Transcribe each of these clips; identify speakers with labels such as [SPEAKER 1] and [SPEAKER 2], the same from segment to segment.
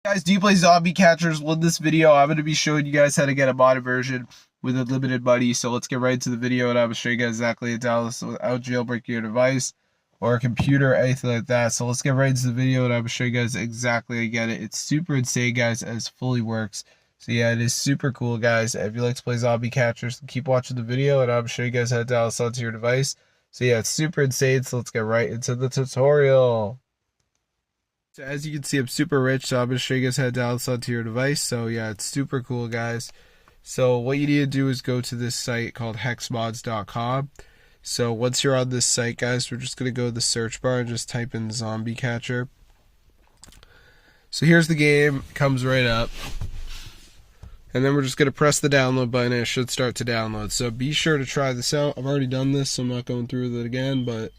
[SPEAKER 1] Guys, do you play zombie catchers? Well, in this video, I'm going to be showing you guys how to get a modded version with unlimited money. So let's get right into the video, and I'm going to show you guys exactly how to download this without jailbreaking your device or a computer or anything like that. So let's get right into the video, and I'm going to show you guys exactly how to get it. It's super insane, guys, and it fully works. So yeah, it is super cool, guys. If you like to play zombie catchers, keep watching the video, and I'm going to show you guys how to download this onto your device. So yeah, it's super insane. So let's get right into the tutorial. So as you can see, I'm super rich, so I'm going to show you guys how to download this onto your device. So yeah, it's super cool, guys. So what you need to do is go to this site called hexmods.com. So once you're on this site, guys, we're just going to go to the search bar and just type in zombie catcher. So here's the game, it comes right up. And then we're just going to press the download button and it should start to download. So be sure to try this out. I've already done this, so I'm not going through with it again, but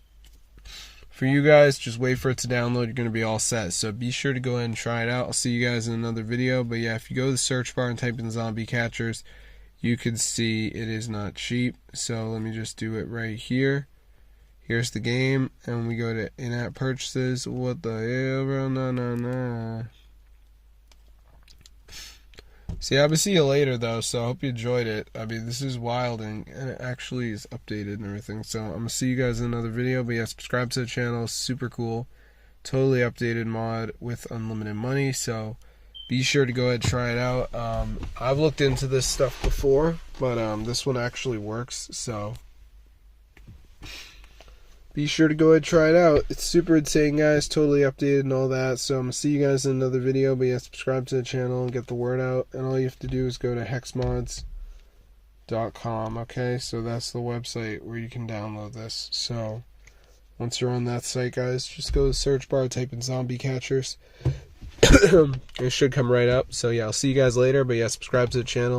[SPEAKER 1] for you guys, just wait for it to download. You're going to be all set. So be sure to go ahead and try it out. I'll see you guys in another video. But yeah, if you go to the search bar and type in zombie catchers, you can see it is not cheap. So let me just do it right here. Here's the game. And we go to in-app purchases. What the hell, bro? No. See, I'm going to see you later, though, so I hope you enjoyed it. I mean, this is wild, and it actually is updated and everything. So I'm going to see you guys in another video. But yeah, subscribe to the channel. Super cool. Totally updated mod with unlimited money. So be sure to go ahead and try it out. I've looked into this stuff before, but this one actually works. So be sure to go ahead and try it out. It's super insane, guys. Totally updated and all that. So I'm going to see you guys in another video. But yeah, subscribe to the channel and get the word out. And all you have to do is go to hexmods.com. Okay, so that's the website where you can download this. So once you're on that site, guys, just go to the search bar, type in zombie catchers. It should come right up. So yeah, I'll see you guys later. But yeah, subscribe to the channel.